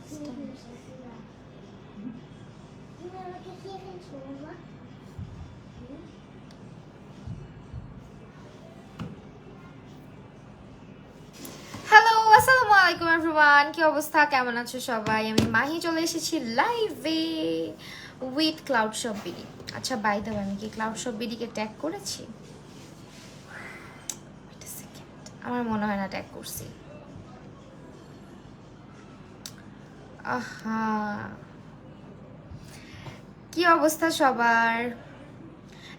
Hello, আসসালামু আলাইকুম everyone. কি অবস্থা, কেমন আছো সবাই? আমি মাহি চলে এসেছি লাইভে উইথ ক্লাউড শপ বিডি। আচ্ছা, বাই দ্য ওয়ে, আমি কি ক্লাউড শপ বিডিকে ট্যাগ করেছি? আমার মনে হয় না ট্যাগ করছি। আহা, কি অবস্থা সবার?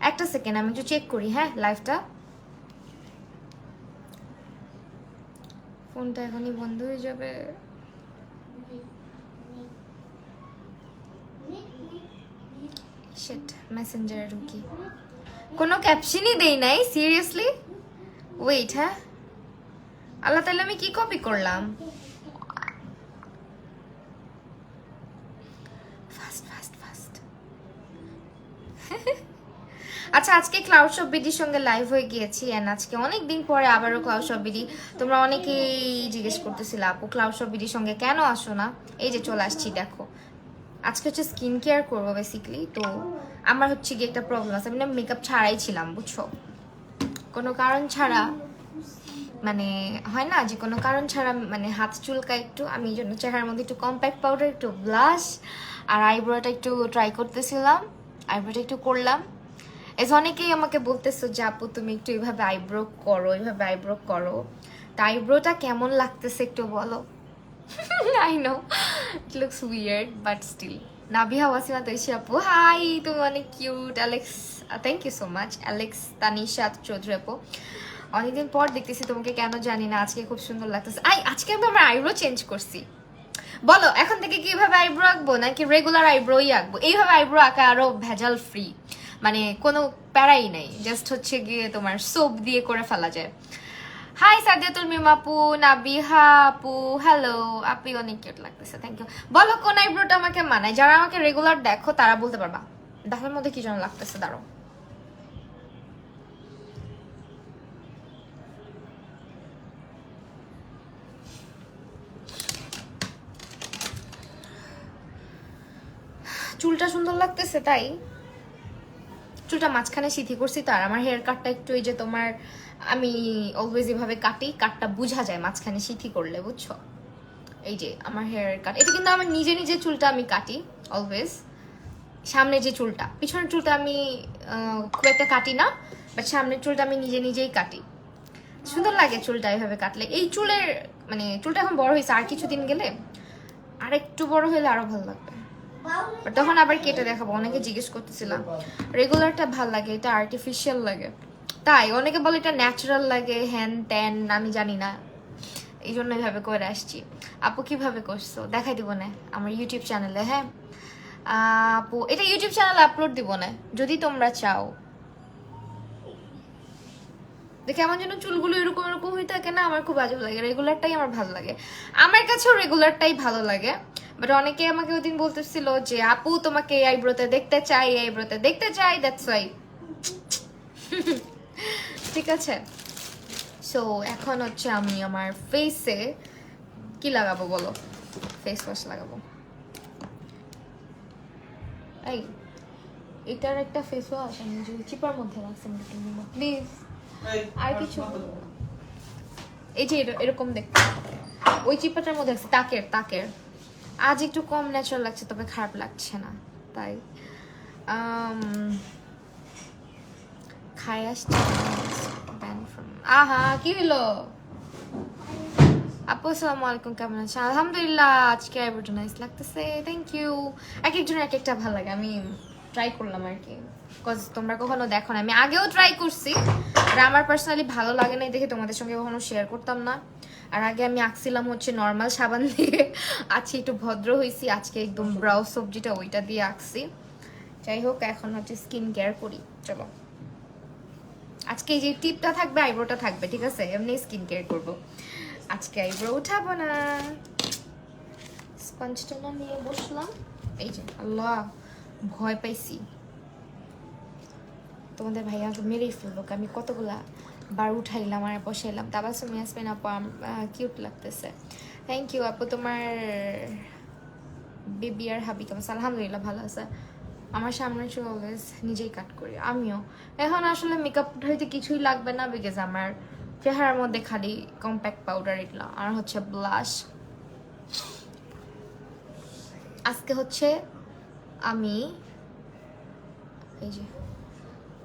একটা সেকেন্ড, আমি একটু চেক করি। হ্যাঁ, লাইভটা, ফোনটা এখনই বন্ধ হয়ে যাবে। শিট, মেসেঞ্জারে ঢুকি, কোনো ক্যাপশনই দেই নাই। সিরিয়াসলি ওয়েট, হ্যাঁ, আল্লাহ তাআলা, আমি কি কপি করলাম? Fast fast fast. আচ্ছা, আজকে ক্লাউড শপ বিডির সঙ্গে লাইভ হয়ে গিয়েছি এন্ড আজকে অনেক দিন পরে আবারও ক্লাউড শপ বিডি। তোমরা অনেকেই জিজ্ঞেস করতেছিলে, আপু ক্লাউড শপ বিডির সঙ্গে কেন আসো না? এই যে চলে আসছি, দেখো। আজকে হচ্ছে স্কিন কেয়ার করবো বেসিক্যালি। তো আমার হচ্ছে গিয়ে একটা প্রবলেম আছে, আমি না মেকআপ ছাড়াই ছিলাম, বুঝছো, কোনো কারণ ছাড়া। মানে হয় না যে কোনো কারণ ছাড়া মানে হাত চুলকায় একটু, আমি এই জন্য চেহারার মধ্যে একটু কম্প্যাক্ট পাউডার, একটু ব্লাশ আর আইব্রোটা একটু ট্রাই করতেছিলাম। আইব্রোটা একটু করলাম। এজ অনেকেই আমাকে বলতেছো যে আপু তুমি একটু এইভাবে আইব্রো করো, এইভাবে আইব্রো করো। তা আইব্রোটা কেমন লাগতেছে একটু বলো। I know it looks weird but still. Nabiha Wasima Taishi আপু, হাই, তুমি অনেক cute. Alex, thank you so much. Alex Tanisha Chowdhury আপু, অনেকদিন পর দেখতেছি তোমাকে, কেন জানি না, আজকে খুব সুন্দর লাগতেছে। আজকে আমি আমার আইব্রো চেঞ্জ করছি। বলো, এখন থেকে কি এইভাবে আইব্রো আঁকবো নাকি রেগুলার আইব্রোই আঁকবো? এইভাবে আইব্রো আঁকা আরো ভেজাল ফ্রি, মানে কোনো প্যারাই নাই, জাস্ট হচ্ছে গিয়ে তোমার সোপ দিয়ে করে ফেলা যায়। হাই সাদিয়াতুল মিম আপু, নাবিহা আপু, হ্যালো। আপনি অনেক কিউট লাগতেছে, থ্যাংক ইউ। বলো কোন আইব্রোটা আমাকে মানায়? যারা আমাকে রেগুলার দেখো তারা বলতে পারবা। দেখার মধ্যে কি যেন লাগতেছে, দাঁড়ো। চুলটা সুন্দর লাগতেছে তাই চুলটা মাঝখানে সিথি করছি। তার আমার হেয়ার কাটটা একটু, এই যে তোমার, আমি অলওয়েজ এভাবে কাটি, কাটটা বোঝা যায় মাঝখানে সিথি করলে, বুঝছো? এই যে আমার হেয়ার কাট, এটা কিন্তু আমার নিজে নিজে চুলটা আমি কাটি অলওয়েজ। সামনে যে চুলটা, পিছনের চুলটা আমি খুব একটা কাটি না, বাট সামনের চুলটা আমি নিজে নিজেই কাটি। সুন্দর লাগে চুলটা এভাবে কাটলে। এই চুলের মানে চুলটা এখন বড় হয়েছে, আর কিছুদিন গেলে আর একটু বড় হলে আরো ভালো লাগবে। তখন আবার কেটে দেখাবো। অনেকে জিজ্ঞেস করতেছিলাম, রেগুলারটা ভাল লাগে, এটা আর্টিফিশিয়াল লাগে। তাই অনেকে বলে এটা ন্যাচারাল লাগে, হ্যান ত্যান, আমি জানি না, এই জন্য এভাবে করে আসছি। আপু কিভাবে করছো দেখাই দিব না আমার ইউটিউব চ্যানেলে। হ্যাঁ আপু, এটা ইউটিউব চ্যানেলে আপলোড দিব না যদি তোমরা চাও। দেখে আমার জন্য চুলগুলো এরকম এরকম হয়ে থাকে না, আমার খুব আজব লাগে। রেগুলারটাই আমার ভালো লাগে, আমার কাছেও রেগুলারটাই ভালো লাগে। বাট অনেকে আমাকে ওই দিন বলতেছিল যে আপু তোমাকে এই আইব্রোতে দেখতে চাই, এই আইব্রোতে দেখতে চাই, দ্যাটস ওয়াই। ঠিক আছে, সো এখন হচ্ছে আমি আমার ফেসে কি লাগাবো বলো? ফেস ওয়াশ লাগাবো। এই এটার একটা ফেস ওয়াশ আমি যে চিপার মধ্যে রাখছি, প্লিজ। আর কিছু, এই যে এরকম দেখতে, ওই চিপাটার মধ্যে আছে, তাকের তাকের। আজ একটু কম ন্যাচারাল লাগছে, তবে খারাপ লাগছে না, তাই খাই আসছি। আহা, কি হলো আপু? আসসালামু আলাইকুম, কেমন আছেন? আলহামদুলিল্লাহ, আজকে আইব্রোটা নাইস লাগতেছে, থ্যাংক ইউ। এক একজনের এক একটা ভালো লাগে, আমি ট্রাই করলাম আর কি, বিকজ তোমরা কখনো দেখো না। আমি আগেও ট্রাই করছি, আর আমার পার্সোনালি ভালো লাগে না দেখে তোমাদের সঙ্গে কখনো শেয়ার করতাম না। আর আগে আমি আঁকছিলাম হচ্ছে নর্মাল সাবান দিয়ে, আজকে একটু ভদ্র হয়েছি, আজকে একদম ব্রাউ সবজিটা ওইটা দিয়ে আঁকছি। যাই হোক, এখন হচ্ছে স্কিন কেয়ার করি, চলো। আজকে এই যে টিপটা থাকবে, আইব্রোটা থাকবে, ঠিক আছে? এমনি স্কিন কেয়ার করবো আজকে, আইব্রো উঠাবো না। স্পঞ্জটা না নিয়ে বসলাম, এই যে আল্লাহ, ভয় পাইছি তোমাদের ভাইয়া তো মেরেই ফেলবো। আমি কতগুলা বার উঠাইলাম আর বসাইলাম। তাবাসুম ইয়াসমিন আপু, কিউট লাগতেছে, থ্যাংক ইউ আপু। তোমার বেবি আর হাবি কেমন আছে? আলহামদুলিল্লাহ ভালো আছে। আমার সামনে চুল অলওয়েজ নিজেই কাট করি, আমিও। এখন আসলে মেকআপ হইতে কিছুই লাগবে না, বিকজ আমার চেহারার মধ্যে খালি কম্প্যাক্ট পাউডার এগুলো আর হচ্ছে ব্লাশ। আজকে হচ্ছে আমি এই যে,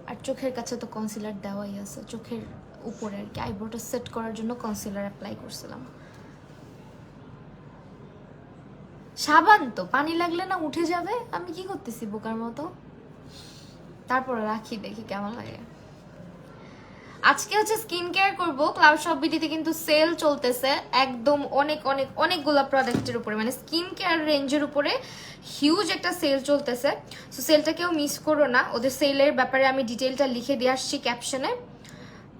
আর চোখের কাছে তো কনসিলার দেওয়াই আছে, চোখের উপরে আর কি আইব্রোটা সেট করার জন্য কনসিলার অ্যাপ্লাই করছিলাম। সাবান তো পানি লাগলে না উঠে যাবে, আমি কি করতেছি বোকার মতো। তারপরে রাখি, দেখি কেমন লাগে। আজকে হচ্ছে স্কিন কেয়ার করবো। ক্লাউড শপ বিডিতে কিন্তু সেল চলতেছে একদম অনেক অনেক অনেকগুলো প্রোডাক্টের উপরে, মানে স্কিন কেয়ার রেঞ্জের উপরে হিউজ একটা সেল চলতেছে। সো সেলটা কেউ মিস করো না। ওদের সেলের ব্যাপারে আমি ডিটেলটা লিখে দিয়ে আসছি ক্যাপশনে।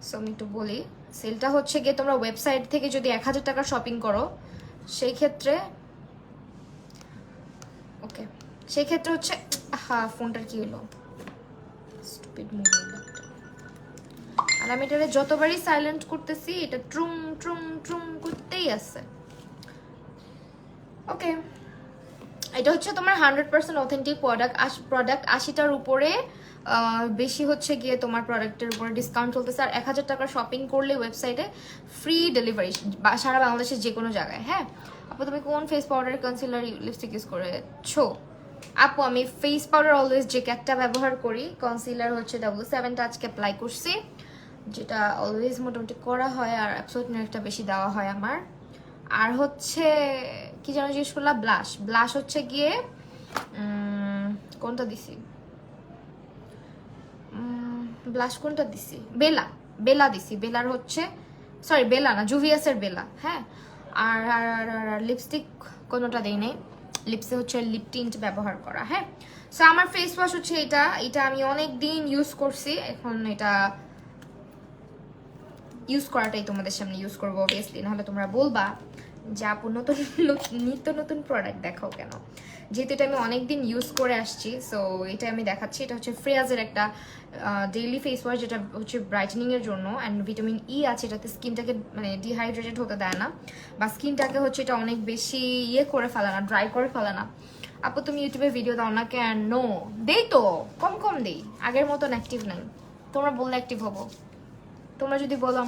সো আমি একটু বলি, সেলটা হচ্ছে গিয়ে তোমরা ওয়েবসাইট থেকে যদি 1000 টাকা শপিং করো সেই ক্ষেত্রে, ওকে, সেই ক্ষেত্রে হচ্ছে, হ্যাঁ ফোনটার কি হলো, স্টুপিড মোবাইল। আর আমি এটা যতবারই সাইলেন্ট করতেছি এটা ট্রুম ট্রুম ট্রুম করতেই আছে। ওকে, এটা হচ্ছে তোমার 100% অথেন্টিক প্রোডাক্ট। 80টার উপরে বেশি হচ্ছে গিয়ে তোমার প্রোডাক্টের উপরে ডিসকাউন্ট চলতেছে। আর 1000 টাকা শপিং করলে ওয়েবসাইটে ফ্রি ডেলিভারি সারা বাংলাদেশের যে কোনো জায়গায়। হ্যাঁ আপু, তুমি কোন face powder, concealer, lipstick use করেছো? আপু আমি ফেস পাউডার অলওয়েজ যে ক্যাটটা ব্যবহার করি, কনসিলার হচ্ছে W7 আজকে অ্যাপ্লাই করছি, যেটা অলওয়েজ মোটামুটি করা হয়, আর অ্যাবসোলিউটলি একটা বেশি দেওয়া হয় আমার। আর হচ্ছে কি যেন জিজ্ঞেস করলাম, ব্লাশ হচ্ছে গিয়ে কোনটা দিছি, ব্লাশ কোনটা দিছি, বেলা দিছি, বেলার হচ্ছে, সরি বেলা না, জুভিয়াসের বেলা। হ্যাঁ, আর আর আর লিপস্টিক কোনোটা দেই নেই, লিপসে হচ্ছে লিপ টিন্ট ব্যবহার করা। হ্যাঁ, সো আমার ফেস ওয়াশ হচ্ছে এটা আমি অনেক দিন ইউজ করছি, এখন এটা ইউজ করাটাই তোমাদের সামনে ইউজ করবো অবভিয়াসলি, নাহলে তোমরা বলবা যে আপু নতুন নিত্য নতুন প্রোডাক্ট দেখাও কেন। যেহেতু এটা আমি অনেকদিন ইউজ করে আসছি, সো এটা আমি দেখাচ্ছি। এটা হচ্ছে ফ্রেয়াজের একটা ডেইলি ফেস ওয়াশ, যেটা হচ্ছে ব্রাইটেনিং এর জন্য, অ্যান্ড ভিটামিন ই আছে, এটাতে স্কিনটাকে মানে ডিহাইড্রেটেড হতে দেয় না, বা স্কিনটাকে হচ্ছে এটা অনেক বেশি ইয়ে করে ফেলে না, ড্রাই করে ফেলে না। আপু তুমি ইউটিউবে ভিডিও দাও না কেন? নো, দেই তো, কম কম দেই, আগের মতন অ্যাক্টিভ নাই। তোমরা বললে অ্যাক্টিভ হবো। তোমরা যদি বলো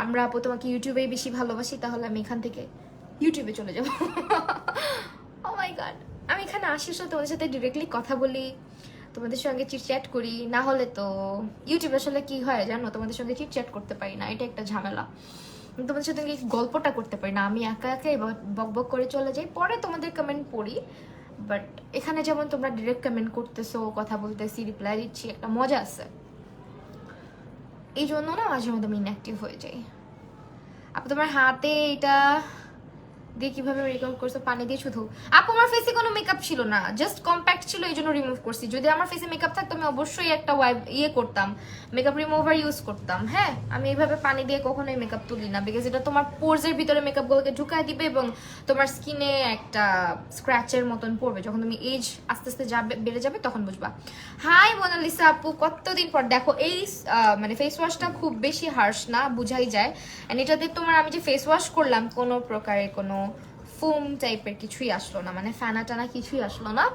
আমরা আপু তোমাকে ইউটিউবেই বেশি ভালোবাসি, তাহলে আমি এখান থেকে ইউটিউবে চলে যাবো। ও মাই গড, আমি এখানে আসি তোমাদের সাথে ডিরেক্টলি কথা বলি, তোমাদের সঙ্গে চিটচ্যাট করি, না হলে তো ইউটিউবে আসলে কি হয় জানো, তোমাদের সঙ্গে চিটচ্যাট করতে পারি না, এটা একটা ঝামেলা। তোমাদের সাথে গল্পটা করতে পারি না, আমি একা একাই বক বক করে চলে যাই, পরে তোমাদের কমেন্ট পড়ি। বাট এখানে যেমন তোমরা ডিরেক্ট কমেন্ট করতেছো, কথা বলতেছি, রিপ্লাই দিচ্ছি, একটা মজা আছে। এই জন্য না মাঝে মধ্যে আমি ইনঅ্যাক্টিভ হয়ে যাই। আপু তোমার হাতে এটা দিয়ে কিভাবে রেকর্ড করছো? পানি দিয়ে শুধু? আপু আমার ফেসে কোনো মেকআপ ছিল না, জাস্ট কম্প্যাক্ট ছিল, এই জন্য রিমুভ করছি। যদি আমার ফেসে মেকআপ থাকতো আমি অবশ্যই একটা করতাম, মেকআপ রিমুভার ইউজ করতাম। হ্যাঁ, আমি এইভাবে পানি দিয়ে কখনোই মেকআপ তুলি না, বিকজ এটা তোমার পোরসের ভিতরে মেকআপগুলোকে ঢুকায় দিবে এবং তোমার স্কিনে একটা স্ক্র্যাচের মতন পড়বে। যখন তুমি এজ আস্তে আস্তে বেড়ে যাবে তখন বুঝবা। হাই মোনালিসা আপু, কতদিন পর দেখো। এই মানে ফেস ওয়াশটা খুব বেশি হার্শ না, বুঝাই যায়। এন্ড এটাতে তোমার আমি যে ফেস ওয়াশ করলাম কোনো প্রকারের কোনো ফোম টাইপের কিছুই আসলো না, মানে ফ্যানা টানা কিছুই আসলো না,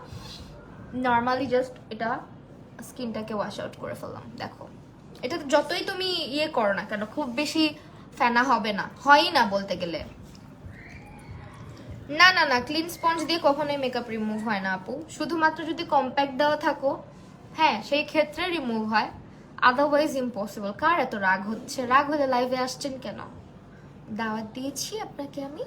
নর্মালি জাস্ট এটা স্কিনটাকে ওয়াশ আউট করে ফেললাম। দেখো এটা যতই তুমি ইয়ে করো না কেন, খুব বেশি ফ্যানা হবে না, হয়ই না বলতে গেলে। না না না, ক্লিন স্পঞ্জ দিয়ে কখনোই মেকআপ রিমুভ হয় না আপু, শুধুমাত্র যদি কম্প্যাক্ট দেওয়া থাকো, হ্যাঁ সেই ক্ষেত্রে রিমুভ হয়, আদারওয়াইজ ইম্পসিবল। কার এত রাগ হচ্ছে? রাগ হলে লাইভে আসছেন কেন? দাওয়াত দিয়েছি আপনাকে আমি।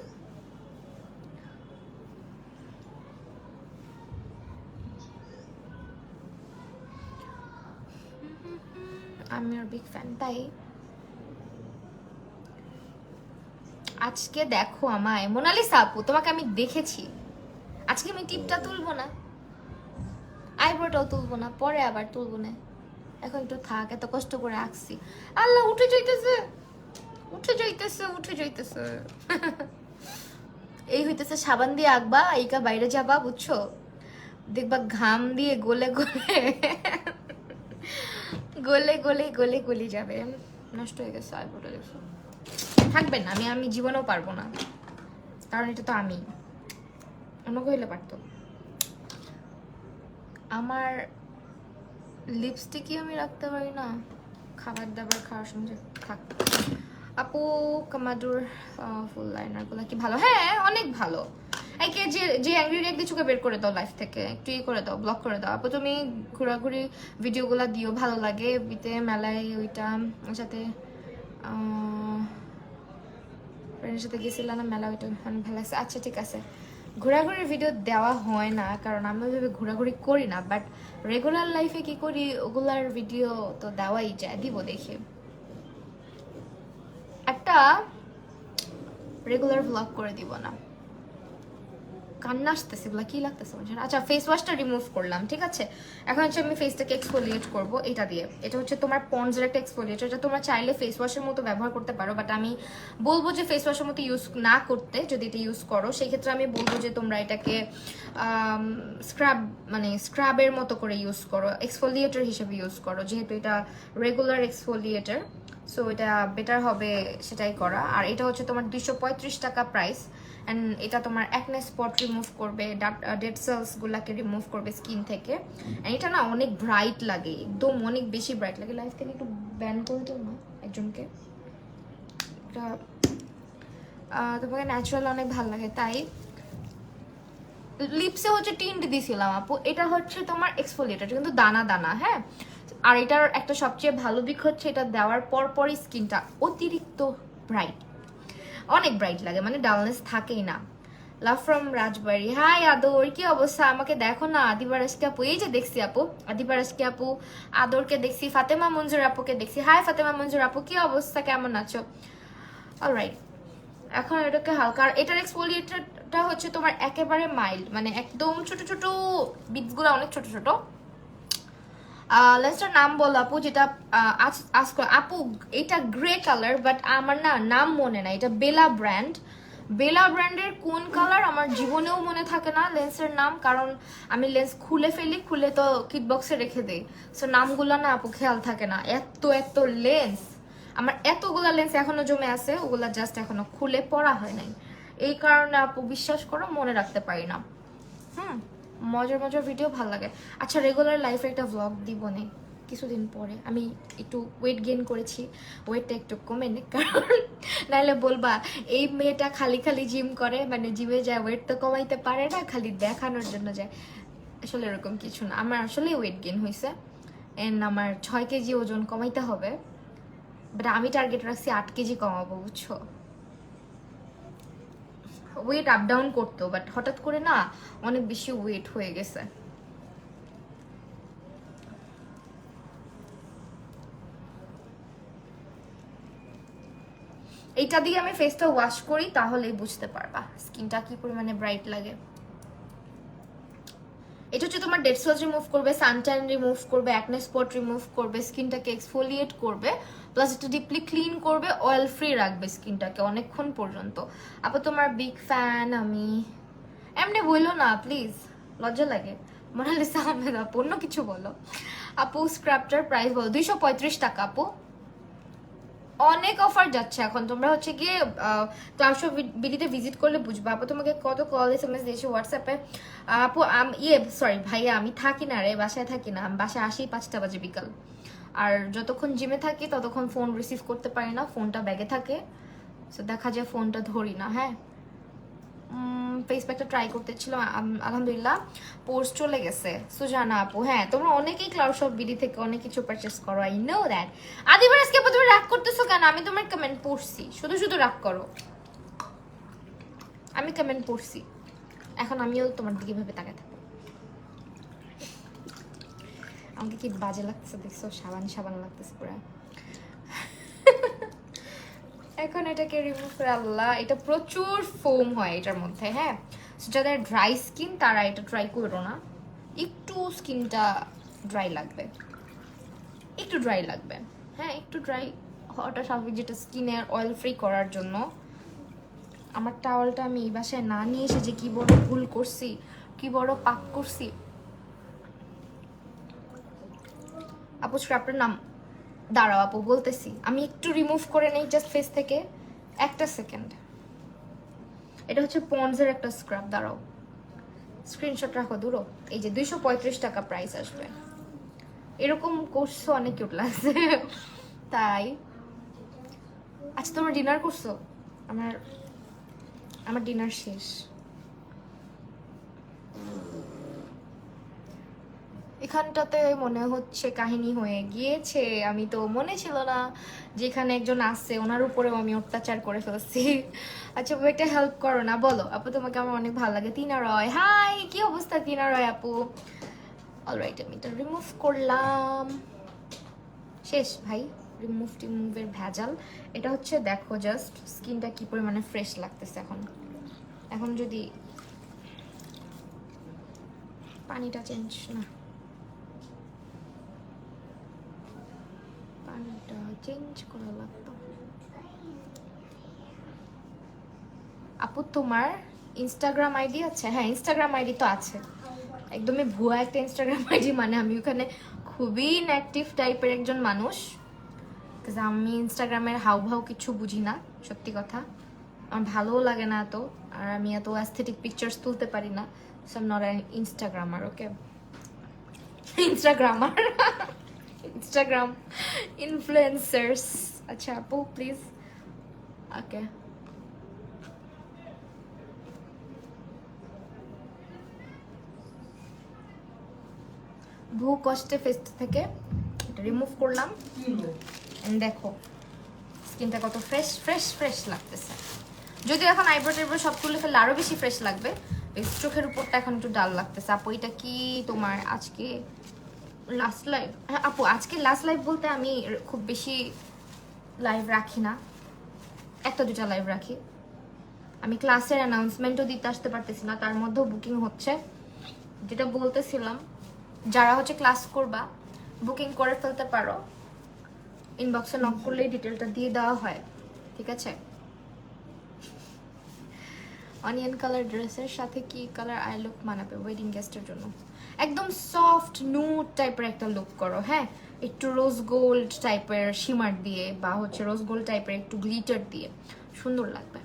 আমি ওর বিগ ফ্যান, তাই আজকে দেখো আমায় মোনালিসা আপু, তোমাকে আমি দেখেছি। আজকে আমি টিপটা তুলবো না, আইব্রোটাও তুলবো না, পরে আবার তুলবো না, এখন একটু থাক, এত কষ্ট করে আঁকছি। আল্লাহ, উঠে যাইতেছে উঠে যাইতেছে উঠে যাইতেছে। এই হইতেছে সাবান দিয়ে আঁকবা, এইকা বাইরে যাবা, বুঝছো, দেখবা ঘাম দিয়ে গলে গলে গলে গলে গলে গলে যাবে। নষ্ট হয়ে গেছে আইব্রোটা, দেখছো, থাকবে না। আমি জীবনেও পারবো না, কারণ এটা তো আমি, অন্য কইলে পারতো। আমার লিপস্টিকই আমি রাখতে পারি না, খাবার দাবার খাওয়ার সময় থাক। আপু কামাদুর ফুল লাইনারগুলো কি ভালো? হ্যাঁ অনেক ভালো। একে যে যে অ্যাংরি রিয়েক্ট দিয়ে চোখে বের করে দাও লাইফ থেকে, একটু ই করে দাও, ব্লক করে দাও। আপু তুমি ঘোরাঘুরি ভিডিওগুলো দিও, ভালো লাগে। বিতে মেলায় ওইটা সাথে ফ্রেন্ডের সাথে গেছিলাম না মেলা, ওইটা অনেক ভালো লাগছে। আচ্ছা ঠিক আছে, ঘোরাঘুরির ভিডিও দেওয়া হয় না কারণ আমি ওইভাবে ঘোরাঘুরি করি না, বাট রেগুলার লাইফে কি করি ওগুলার ভিডিও তো দেওয়াই যায়, দিব দেখি। একটা রেগুলার ব্লগ করে দিব না, কান্না আসতেছে, এগুলো কি লাগতেছে বুঝছেন। আচ্ছা ফেস ওয়াশটা রিমুভ করলাম, ঠিক আছে। এখন হচ্ছে আমি ফেসটাকে এক্সফোলিয়েট করব এটা দিয়ে। এটা হচ্ছে তোমার পন্ডসের একটা এক্সফোলিয়েটর, এটা তোমরা চাইলে ফেস ওয়াশের মতো ব্যবহার করতে পারো, বাট আমি বলবো যে ফেস ওয়াশের মতো ইউজ না করতে। যদি এটা ইউজ করো সেই ক্ষেত্রে আমি বলবো যে তোমরা এটাকে স্ক্রাব মানে স্ক্রাবের মতো করে ইউজ করো, এক্সফোলিয়েটর হিসেবে ইউজ করো, যেহেতু এটা রেগুলার এক্সফোলিয়েটর। সো এটা বেটার হবে সেটাই করা। আর এটা হচ্ছে তোমার 235 টাকা প্রাইস, অ্যান্ড এটা তোমার অ্যাকনে স্পট রিমুভ করবে, ডেড সেলস গুলাকে রিমুভ করবে স্কিন থেকে। অ্যান্ড এটা না অনেক ব্রাইট লাগে, একদম অনেক বেশি ব্রাইট লাগে। লাইফ থেকে একটু ব্যান করে দাও না একজনকে, এটা তোমাকে ন্যাচারাল অনেক ভালো লাগে। তাই লিপসে হচ্ছে টিন্ট দিছিলাম আপু, এটা হচ্ছে তোমার এক্সফোলিয়েটর কিন্তু দানা দানা, হ্যাঁ। আর এটার একটা সবচেয়ে ভালো দিক হচ্ছে এটা দেওয়ার পর পরই স্কিনটা অতিরিক্ত ব্রাইট, অনেক ব্রাইট লাগে, মানে ডালনেস থাকেই না। লাভ ফ্রম রাজবাড়ি, হাই আদর, কি অবস্থা? আমাকে দেখো না, আদিবারাসকে আপু, এই যে দেখছি আপু, আদিবারাসকে আপু, আদরকে দেখছি, ফাতেমা মঞ্জুর আপুকে দেখছি। হাই ফাতেমা মঞ্জুর আপু, কি অবস্থা, কেমন আছো? অলরাইট, এখন এটাকে হালকা, আর এটার এক্সফোলিয়েটরটা হচ্ছে তোমার একেবারে মাইল্ড, মানে একদম ছোট ছোট বিটসগুলো অনেক ছোট ছোট। লেন্সটার নাম বলো আপু, যেটা আপু এটা গ্রে কালার, বাট আমার না নাম মনে নাই, এটা বেলা ব্র্যান্ড। বেলা ব্র্যান্ডের কোন কালার আমার জীবনেও মনে থাকে না লেন্সের নাম, কারণ আমি লেন্স খুলে ফেলি, খুলে তো কিট বক্সে রেখে দিই। সো নামগুলো না আপু খেয়াল থাকে না, এত এত লেন্স আমার, এতগুলা লেন্স এখনো জমে আছে, ওগুলা জাস্ট এখনো খুলে পড়া হয় নাই, এই কারণে আপু বিশ্বাস করো মনে রাখতে পারি না। মজার মজার ভিডিও ভালো লাগে। আচ্ছা রেগুলার লাইফে একটা ভ্লগ দিব নে কিছুদিন পরে, আমি একটু ওয়েট গেইন করেছি, ওয়েটটা একটু কমে নে, কারণ নাহলে বলবা এই মেয়েটা খালি খালি জিম করে, মানে জিমে যায় ওয়েট তো কমাইতে পারে না, খালি দেখানোর জন্য যায়। আসলে এরকম কিছু না, আমার আসলে ওয়েট গেইন হয়েছে, এন্ড আমার 6 কেজি ওজন কমাইতে হবে, বাট আমি টার্গেট রাখছি 8 কেজি কমাবো, বুঝছো। ওয়েট আপ ডাউন করতো, বাট হঠাৎ করে না অনেক বেশি ওয়েট হয়ে গেছে। এইটা দিয়ে আমি ফেসটা ওয়াশ করি, তাহলেই বুঝতে পারবা স্কিনটা কি পরিমাণে ব্রাইট লাগে। এটা হচ্ছে তোমার ডেড সেলস রিমুভ করবে, সানট্যান রিমুভ করবে, অ্যাকনে স্পট রিমুভ করবে, স্কিনটাকে এক্সফোলিয়েট করবে, প্লাস এটা ডিপলি ক্লিন করবে, অয়েল ফ্রি রাখবে স্কিনটাকে অনেকক্ষণ পর্যন্ত। আপু তোমার বিগ ফ্যান আমি। এমনি বললো না প্লিজ, লজ্জা লাগে। মোনালিসা আহমেদ আপু, অন্য কিছু বলো আপু। স্ক্রাবটার প্রাইস বলো। 235 টাকা আপু, অনেক অফার যাচ্ছে এখন। তোমরা হচ্ছে গিয়ে ক্লাউড শপ বিডিতে ভিজিট করলে বুঝবা। আপু তোমাকে কত কল SMS দিয়েছি হোয়াটসঅ্যাপে। আপু সরি ভাইয়া, আমি থাকি না রে, বাসায় থাকি না, আমি বাসায় আসি 5টা বাজে বিকাল। আর যতক্ষণ জিমে থাকি ততক্ষণ ফোন রিসিভ করতে পারি না, ফোনটা ব্যাগে থাকে, সো দেখা যায় ফোনটা ধরি না। হ্যাঁ, ফেস প্যাকটা ট্রাই করতেছিলাম, আলহামদুলিল্লাহ পোস্ট চলে গেছে। সুজানা আপু, হ্যাঁ তোমরা অনেকেই ক্লাউড শপ বিডি থেকে অনেক কিছু পারচেস করো, আই নো দ্যাট। আদিবারাসকে আপু তুমি রাগ করতেছো কেন? আমি তোমার কমেন্ট পড়ছি, শুধু শুধু রাগ করো। আমি কমেন্ট পড়ছি, এখন আমিও তোমার দিকে ভাবে তাকায় থাকবো। আমাকে কি বাজে লাগতেছে দেখছো, সাবান সাবান লাগতেছে পুরা। এখন এটাকে রিমুভ করে, আল্লাহ এটা প্রচুর ফোম হয় এটার মধ্যে, হ্যাঁ। যাদের ড্রাই স্কিন তারা এটা ট্রাই করো না, একটু স্কিনটা ড্রাই লাগবে, একটু ড্রাই লাগবে, হ্যাঁ একটু ড্রাই হওয়াটা স্বাভাবিক, যেটা স্কিনের অয়েল ফ্রি করার জন্য। আমার টাওয়ালটা আমি এই বাসায় না নিয়ে এসে যে কি বড় ভুল করছি, কি বড় পাপ করছি। আপু স্ক্রাবটার নাম দাঁড়াও আপু বলতেছি, আমি একটু রিমুভ করে নেই জাস্ট ফেস থেকে, একটা সেকেন্ড। এটা হচ্ছে পন্ডসের একটা স্ক্রাব, দাঁড়াও স্ক্রিনশট রাখো দূরও। এই যে 235 টাকা প্রাইস আসবে। এরকম করছো অনেক কিউট লাগছে। তাই আচ্ছা তোমরা ডিনার করছো? আমার আমার ডিনার শেষ। এখানটাতে মনে হচ্ছে কাহিনী হয়ে গিয়েছে। আমি তো মনে ছিল না যেখানে একজন আছে ওনার উপরেও আমি অত্যাচার করে ফেলছি। আচ্ছা আপু একটা হেল্প করো না, বলো আপু তোমাকে আমার অনেক ভালো লাগে। টিনা রয়, হাই কি অবস্থা টিনা রয় আপু? অলরাইট আমি এটা রিমুভ করলাম। শেষ ভাই, রিমুভের ভেজাল। এটা হচ্ছে দেখো জাস্ট স্কিনটা কি পরিমাণে ফ্রেশ লাগতেছে এখন। এখন যদি পানিটা চেঞ্জ না, পানিটা চেঞ্জ করা লাগতো। আপু তোমার ইনস্টাগ্রাম আইডি আছে? হ্যাঁ ইনস্টাগ্রাম আইডি তো আছে, একদমই ভুয়া একটা ইনস্টাগ্রাম আইডি। মানে আমি ওখানে খুবই ইনঅ্যাক্টিভ টাইপের একজন মানুষ, আমি ইনস্টাগ্রামের হাউভাউ কিছু বুঝি না, সত্যি কথা। আমার ভালোও লাগে না এত, আর আমি এত অ্যাস্থেটিক পিকচার্স তুলতে পারি না। So I am not an Instagrammer, okay? Instagrammer Instagram influencers. আচ্ছা আপু প্লিজ, ওকে। ভু কষ্টে ফেস থেকে এটা রিমুভ করলাম। দেখো স্কিনটা কত ফ্রেশ ফ্রেশ ফ্রেশ লাগতেছে। যদি এখন আইব্রো টাইব্রো সব তুলে ফেললে আরো বেশি ফ্রেশ লাগবে। চোখের উপরটা এখন একটু ডাল লাগতেছে। আপু এটা কি তোমার আজকে লাস্ট লাইভ? হ্যাঁ আপু আজকে লাস্ট লাইভ বলতে আমি খুব বেশি লাইভ রাখি না, একটা দুটা লাইভ রাখি। আমি ক্লাসের অ্যানাউন্সমেন্টও দিতে আসতে পারতেছি না, তার মধ্যেও বুকিং হচ্ছে। যেটা বলতেছিলাম, যারা হচ্ছে ক্লাস করবা বুকিং করে ফেলতে পারো, ইনবক্সে নক করলেই ডিটেলটা দিয়ে দেওয়া হয়, ঠিক আছে? অনিয়ন কালার ড্রেসের সাথে কি কালার আই লুক মানাবে ওয়েডিং গেস্টের জন্য? একদম সফট নুড টাইপের একটা লুক করো, হ্যাঁ? একটু রোজ গোল্ড টাইপের শিমার দিয়ে বা হচ্ছে রোজ গোল্ড টাইপের একটু গ্লিটার দিয়ে সুন্দর লাগবে।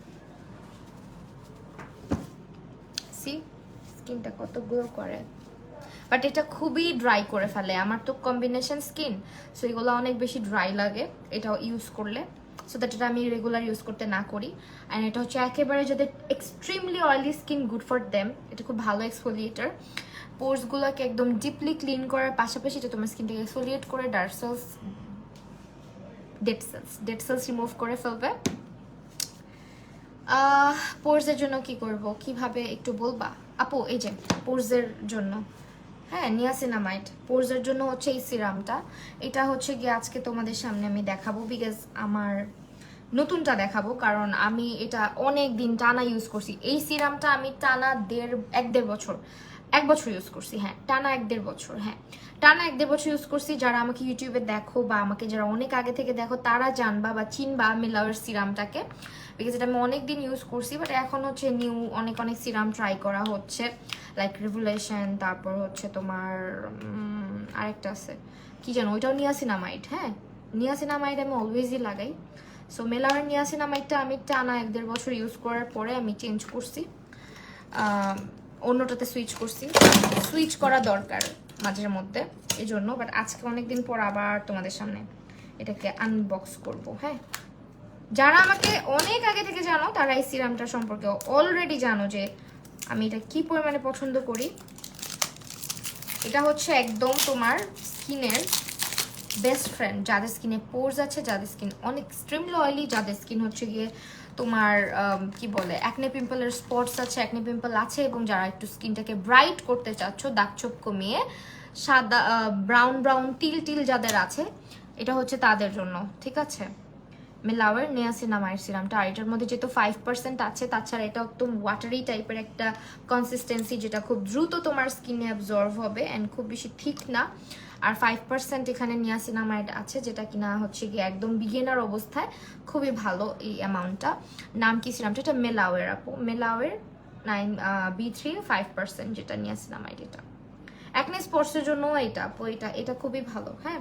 সি স্কিনটা কত গ্লো করে, বাট এটা খুবই ড্রাই করে ফেলে। আমার তো কম্বিনেশন স্কিন, সো এগুলো অনেক বেশি ড্রাই লাগে এটাও ইউজ করলে। সো দ্যাট এটা আমি রেগুলার ইউজ করতে না করি। অ্যান্ড এটা হচ্ছে একেবারে যাদের extremely oily skin, good for them. এটা খুব ভালো এক্সফোলিয়েটার, পোর্সগুলোকে একদম ডিপলি ক্লিন করার পাশাপাশি এটা তোমার স্কিনটাকে এক্সফোলিয়েট করে dark cells, dead cells remove করে ফেলবে। পোর্সের জন্য কি করব, কিভাবে একটু বলবা আপু? এই যে পোর্সের জন্য, হ্যাঁ নিয়াসিনামাইড পোর্সের জন্য হচ্ছে এই সিরামটা। এটা হচ্ছে গিয়ে আজকে তোমাদের সামনে আমি দেখাবো, বিকজ আমার নতুনটা দেখাবো, কারণ আমি এটা অনেক দিন টানা ইউজ করছি। এই সিরামটা আমি টানা এক দেড় বছর ইউজ করছি। হ্যাঁ টানা 1-1.5 বছর, হ্যাঁ টানা 1-1.5 বছর ইউজ করছি। যারা আমাকে ইউটিউবে দেখো বা আমাকে যারা অনেক আগে থেকে দেখো তারা জানবা বা চিনবা মিলাওয়ের সিরামটাকে, বিকজ এটা আমি অনেক দিন ইউজ করছি। বাট এখন হচ্ছে নিউ অনেক সিরাম ট্রাই করা হচ্ছে, লাইক রিভুলেশন, তারপর হচ্ছে তোমার আরেকটা আছে কি জানো, ওইটাও নিয়াসিনামাইড। হ্যাঁ নিয়াসিনামাইড আমি অলওয়েজই লাগাই। সো মেলাওয়ের নিয়াসিনামাইডটা আমি টানা 1-1.5 বছর ইউজ করার পরে আমি চেঞ্জ করছি, অন্যটাতে সুইচ করা দরকার মাঝের মধ্যে এই জন্য। বাট আজকে অনেকদিন পর আবার তোমাদের সামনে এটাকে আনবক্স করব। হ্যাঁ যারা আমাকে অনেক আগে থেকে জানো তারা এই সিরামটা সম্পর্কে অলরেডি জানো যে আমি এটা কি পরিমাণে পছন্দ করি। এটা হচ্ছে একদম তোমার স্কিনের বেস্ট ফ্রেন্ড, যাদের স্কিনে পোর্স আছে, যাদের স্কিন অনেক এক্সট্রিমলি অয়েলি, যাদের স্কিন হচ্ছে গিয়ে তোমার কি বলে অ্যাকনে পিম্পলের স্পটস আছে, অ্যাকনে পিম্পল আছে, এবং যারা একটু স্কিনটাকে ব্রাইট করতে চাচ্ছ, দাগছোপ কমিয়ে সাদা ব্রাউন টিল যাদের আছে, এটা হচ্ছে তাদের জন্য, ঠিক আছে? মেলাওয়ের নিয়াসিনামাইড সিরামটা। আর এটার মধ্যে যেহেতু 5% আছে, তাছাড়া এটা একদম ওয়াটারি টাইপের একটা কনসিস্টেন্সি, যেটা খুব দ্রুত তোমার স্কিনে অ্যাবজর্ভ হবে অ্যান্ড খুব বেশি ঠিক না। আর 5% এখানে নিয়াসিনামাইড আছে, যেটা কিনা হচ্ছে গিয়ে একদম বিগিনার অবস্থায় খুবই ভালো এই অ্যামাউন্টটা। নাম কি সিরামটা? এটা মেলাওয়ের আপু, মেলাওয়ের 9B3 5% যেটা নিয়াসিনামাইড। এটা অ্যাকনে স্পটসের জন্য এটা আপু, এটা খুবই ভালো, হ্যাঁ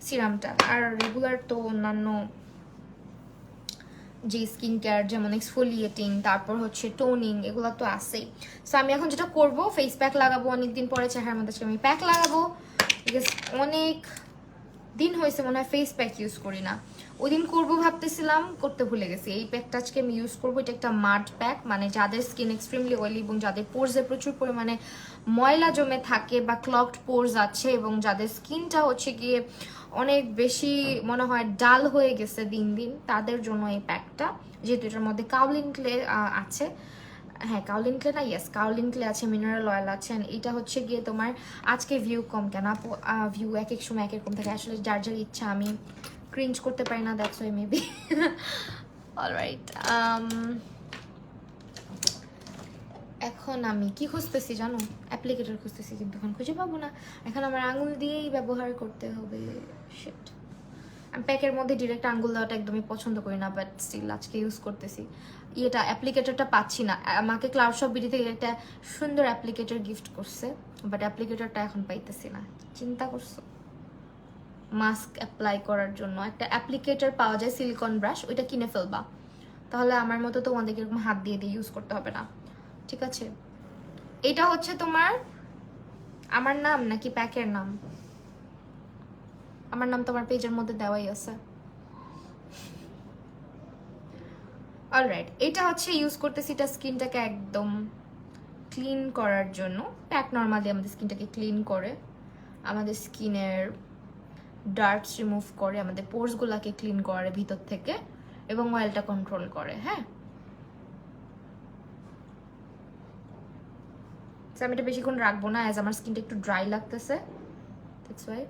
সিরামটা। আর রেগুলার তো অন্যান্য যে স্কিন কেয়ার, যেমন এক্সফোলিয়েটিং, তারপর হচ্ছে টোনিং, এগুলো তো আছেই। সো আমি এখন যেটা করব, ফেস প্যাক লাগাবো অনেকদিন পরে চেহারার মধ্যে, আমি প্যাক লাগাবো। বিকজ অনেক দিন হয়েছে মনে হয় ফেস প্যাক ইউজ করি না। ওই দিন করবো ভাবতেছিলাম, করতে ভুলে গেছি। এই প্যাকটা আজকে আমি ইউজ করবো। এটা একটা মাড প্যাক, মানে যাদের স্কিন এক্সট্রিমলি অয়েলি এবং যাদের পোর্সে প্রচুর পরিমাণে ময়লা জমে থাকে বা ক্লগড পোর্স আছে, এবং যাদের স্কিনটা হচ্ছে গিয়ে অনেক বেশি মনে হয় ডাল হয়ে গেছে দিন দিন, তাদের জন্য এই প্যাকটা। যেহেতু এটার মধ্যে কাউলিন ক্লে আছে, হ্যাঁ কাউলিন ক্লে না, ইয়েস কাউলিন ক্লে আছে, মিনারেল অয়েল আছে। এটা হচ্ছে গিয়ে তোমার, আজকে ভিউ কম কেন আপু, ভিউ এক এক সময় এক এক রকম থাকে, আসলে যার যার ইচ্ছা, আমি ক্রিঞ্জ করতে পারি না, দ্যাটস ওয়াই মেবি। অলরাইট, এখন আমি কি খুঁজতেছি জানো, অ্যাপ্লিকেটর খুঁজতেছি, কিন্তু এখন খুঁজে পাবো না। এখন আমার আঙুল দিয়েই ব্যবহার করতে হবে। শিট, আমি প্যাকের মধ্যে ডিরেক্ট আঙ্গুল দেওয়াটা একদমই পছন্দ করি না, বাট স্টিল আজকে ইউজ করতেছি। এটা অ্যাপ্লিকেটরটা পাচ্ছি না। আমাকে ক্লাউড শপ বিডি থেকে একটা সুন্দর অ্যাপ্লিকেটর গিফট করছে, বাট অ্যাপ্লিকেটরটা এখন পাইতেছি না। চিন্তা করছো, মাস্ক অ্যাপ্লাই করার জন্য একটা অ্যাপ্লিকেটর পাওয়া যায়, সিলিকন ব্রাশ, ওইটা কিনে ফেলবা, তাহলে আমার মতো তো তোমাদেরকে এরকম হাত দিয়ে দিয়ে ইউজ করতে হবে না। ঠিক আছে, এটা হচ্ছে তোমার আমার নাম নাকি প্যাকের নাম? আমার নাম তোমার পেজের মধ্যে দেওয়াই আছে। অলরাইট, এটা হচ্ছে ইউজ করতেছি, এটা স্কিনটাকে একদম ক্লিন করার জন্য। প্যাক নর্মালি আমাদের স্কিনটাকে ক্লিন করে, আমাদের স্কিনের ডার্কস রিমুভ করে, আমাদের পোর্সগুলোকে ক্লিন করে ভিতর থেকে, এবং অয়েলটা কন্ট্রোল করে। হ্যাঁ, আমি এটা বেশিক্ষণ রাখবো না, অ্যাজ আমার স্কিনটা একটু ড্রাই লাগতেছে, দ্যাটস ওয়াই।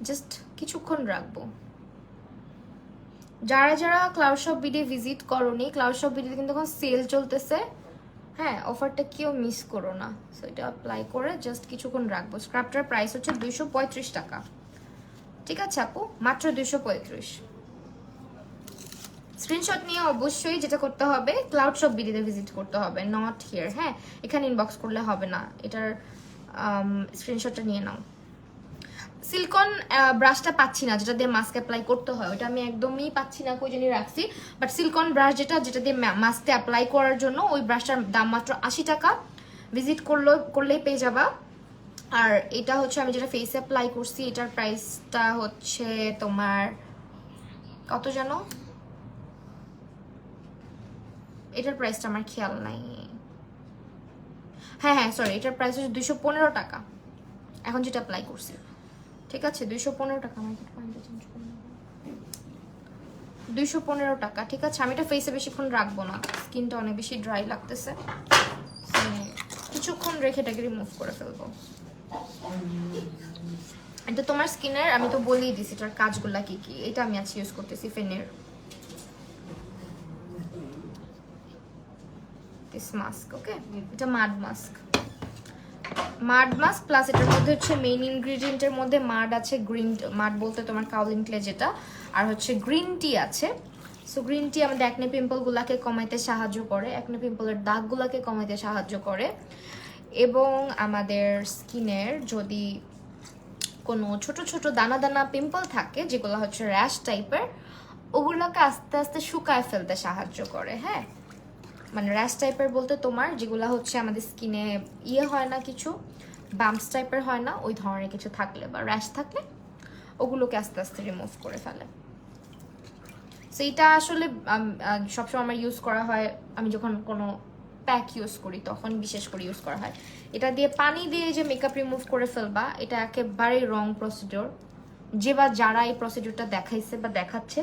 জাস্ট কিছুক্ষণ রাখবো। যারা যারা ক্লাউড শপ বিডি ভিজিট করোনি, ক্লাউড শপ বিডিতে কিন্তু এখন সেল চলতেছে। হ্যাঁ, অফারটা কেউ মিস করো না। সো এটা অ্যাপ্লাই করে জাস্ট কিছুক্ষণ রাখবো। স্ক্রাবটার প্রাইস হচ্ছে 235 টাকা। ঠিক আছে আপু, মাত্র 235। স্ক্রিনশট নিয়ে অবশ্যই যেটা করতে হবে, ক্লাউড শপ বিডিতে ভিজিট করতে হবে, নট হিয়ার। হ্যাঁ, এখানে ইনবক্স করলে হবে না, এটার স্ক্রিনশটটা নিয়ে নাও। সিলিকন ব্রাশটা পাচ্ছি না, যেটা দিয়ে মাস্ক অ্যাপ্লাই করতে হয়, ওটা আমি একদমই পাচ্ছি না, কই জানি রাখছি। বাট সিলিকন ব্রাশ যেটা দিয়ে মাস্কে অ্যাপ্লাই করার জন্য, ওই ব্রাশটার দাম মাত্র 80 টাকা। ভিজিট করলেই পেয়ে যাবা। আর এটা হচ্ছে আমি যেটা ফেসে অ্যাপ্লাই করছি, এটার প্রাইসটা হচ্ছে তোমার কত জানো, এটার প্রাইসটা আমার খেয়াল নাই। হ্যাঁ হ্যাঁ সরি, এটার প্রাইস হচ্ছে 215 টাকা এখন যেটা অ্যাপ্লাই করছি। ঠিক আছে, 215 টাকা। আমার 215 টাকা। ঠিক আছে, আমি এটা ফেসে বেশিক্ষণ রাখবো না, স্কিনটা অনেক বেশি ড্রাই লাগতেছে, কিছুক্ষণ রেখে এটাকে রিমুভ করে ফেলবো। এটা তোমার স্কিনের, আমি তো বলেই দিছি এটার কাজগুলা কি কি। এটা আমি আজকে ইউজ করতেছি ফেনের দিস মাস্ক। ওকে, এটা mud mask, mud mask plus এটার মধ্যে হচ্ছে মেইন ইনগ্রেডিয়েন্টের মধ্যে মাড আছে, গ্রিন মাড বলতে তোমার কাউলিন ক্লে যেটা, আর হচ্ছে গ্রিন টি আছে। সো গ্রিন টি আমাদের অ্যাকনে পিম্পলগুলোকে কমাইতে সাহায্য করে, অ্যাকনে পিম্পলের দাগগুলোকে কমাইতে সাহায্য করে, এবং আমাদের স্কিনের যদি কোনো ছোট ছোট দানা দানা পিম্পল থাকে, যেগুলো হচ্ছে র্যাশ টাইপের, ওগুলোকে আস্তে আস্তে শুকায় ফেলতে সাহায্য করে। হ্যাঁ, মানে র্যাশ টাইপের বলতে তোমার যেগুলো হচ্ছে আমাদের স্কিনে ইয়ে হয় না, কিছু বাম্পস টাইপের হয় না, ওই ধরনের কিছু থাকলে বা র্যাশ থাকলে ওগুলোকে আস্তে আস্তে রিমুভ করে ফেলে। সো এটা আসলে সবসময় আমার ইউজ করা হয়, আমি যখন কোনো প্যাক ইউজ করি তখন বিশেষ করে ইউজ করা হয়। এটা দিয়ে পানি দিয়ে যে মেকআপ রিমুভ করে ফেলবা, এটা একেবারেই রং প্রসিডিওর। যে বা যারা এই প্রসিডিওরটা দেখাইছে বা দেখাচ্ছে,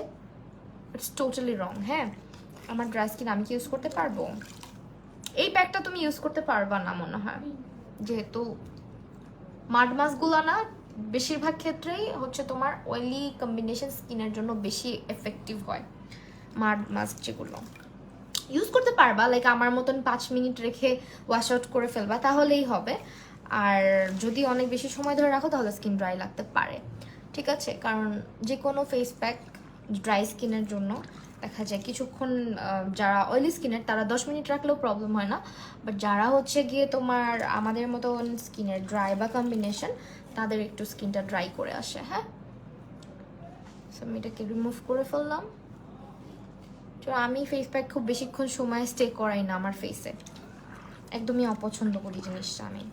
ইটস টোটালি রং। হ্যাঁ, আমার ড্রাই স্কিন, আমি কি ইউজ করতে পারবো? এই প্যাকটা তুমি ইউজ করতে পারবা না মনে হয়, যেহেতু মাড মাস্কগুলো না বেশিরভাগ ক্ষেত্রেই হচ্ছে তোমার অয়েলি কম্বিনেশন স্কিনের জন্য বেশি এফেক্টিভ হয়। মাড মাস্ক যেগুলো ইউজ করতে পারবা, লাইক আমার মতন 5 মিনিট রেখে ওয়াশ আউট করে ফেলবা, তাহলেই হবে। আর যদি অনেক বেশি সময় ধরে রাখো তাহলে স্কিন ড্রাই লাগতে পারে। ঠিক আছে, কারণ যে কোনো ফেস প্যাক ড্রাই স্কিনের জন্য দেখা যায় কিছুক্ষণ যারা অয়েলি স্কিনের তারা 10 মিনিট রাখলেও প্রবলেম হয় না, বাট যারা হচ্ছে গিয়ে তোমার আমাদের মতন স্কিনের ড্রাই বা কম্বিনেশন, তাদের একটু স্কিনটা ড্রাই করে আসে। হ্যাঁ, সো আমি এটাকে রিমুভ করে ফেললাম। তো আমি ফেস প্যাক খুব বেশিক্ষণ সময় স্টে করাই না আমার ফেসে, একদমই অপছন্দ করি জিনিসটা আমি।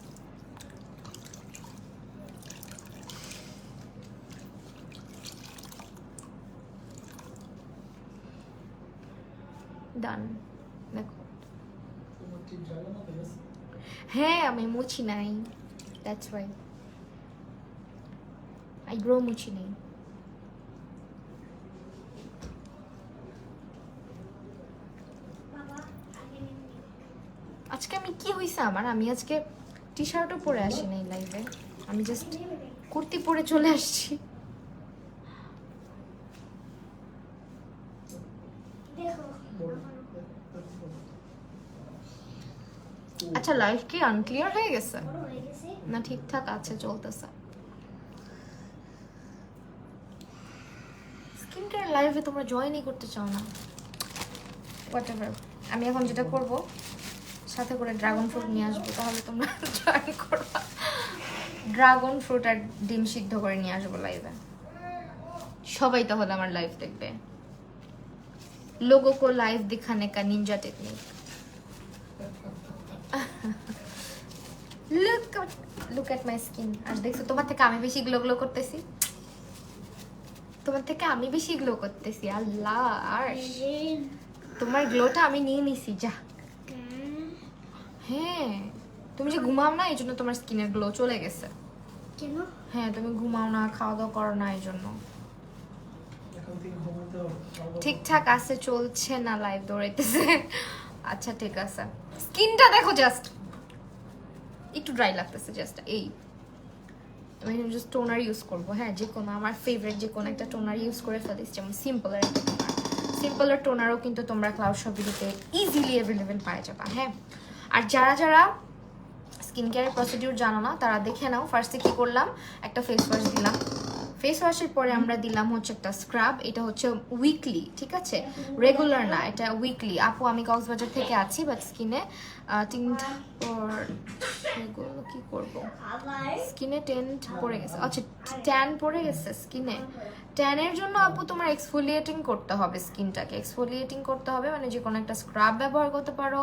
ডান। দেখো, হ্যাঁ আমি মুছি নাই, দ্যাটস ওয়াই আইব্রো মুছি নেই। আজকে আমি কি হইছে আমার, আমি আজকে টি শার্টও পরে আসি নাই লাইভে, আমি জাস্ট কুর্তি পরে চলে আসছি। আচ্ছা, লাইভ কি আনক্লিয়ার হয়ে গেছে না ঠিকঠাক আছে, চলতেছে? স্কিন কেয়ার লাইভে তোমরা জয়েনই করতে চাও না, হোয়াটএভার। আমি এখন যেটা করব, সাথে করে ড্রাগন ফ্রুট নিয়ে আসবো, তাহলে তোমরা জয়েন করবা। ড্রাগন ফ্রুট আর ডিম সিদ্ধ করে নিয়ে আসবো লাইভে, সবাই তাহলে আমার লাইভ দেখবে। लोगों को लाइव दिखाने का ninja technique. Look at my skin. আর দেখছো তোমার থেকে আমি বেশি গ্লো গ্লো করতেছি, তোমার থেকে আমি বেশি গ্লো করতেছি। আল্লাহ, আর তোমার গ্লোটা আমি নিয়ে নিছি যা। হ্যাঁ, তুমি যে ঘুমাও না এই জন্য তোমার স্কিনের গ্লো চলে গেছে। কেন? হ্যাঁ, তুমি ঘুমাও না, খাওয়া দাওয়া করো না, এই জন্য। ঠিকঠাক আছে, চলছে না, লাইভ দৌড়াইতেছে। আচ্ছা ঠিক আছে, স্কিনটা দেখো জাস্ট একটু ড্রাই লাগতেছে, জাস্ট এই। আমি জাস্ট টোনার ইউজ করবো। হ্যাঁ, যে কোনো আমার ফেভারিট যে কোনো একটা টোনার ইউজ করে ফেলিস, যেমন সিম্পলের একটা টোনার। সিম্পলের টোনারও কিন্তু তোমরা ক্লাউড শপিংতে ইজিলি অ্যাভেলেবেল পাই যাবা। হ্যাঁ, আর যারা যারা স্কিন কেয়ারের প্রসিডিউর জানো না তারা দেখে নাও। ফার্স্টে কি করলাম, একটা ফেস ওয়াশ দিলাম। ফেস ওয়াশের পরে আমরা দিলাম হচ্ছে একটা স্ক্রাব। এটা হচ্ছে উইকলি, ঠিক আছে, রেগুলার না, এটা উইকলি। আপু আমি কক্সবাজার থেকে আছি, বাট স্কিনে টিন্ট সেগুলো কি করবো, স্কিনে টেন্ট পড়ে গেছে। আচ্ছা, ট্যান পড়ে গেছে স্কিনে। ট্যানের জন্য আপু তোমার এক্সফোলিয়েটিং করতে হবে, স্কিনটাকে এক্সফোলিয়েটিং করতে হবে, মানে যে কোনো একটা স্ক্রাব ব্যবহার করতে পারো।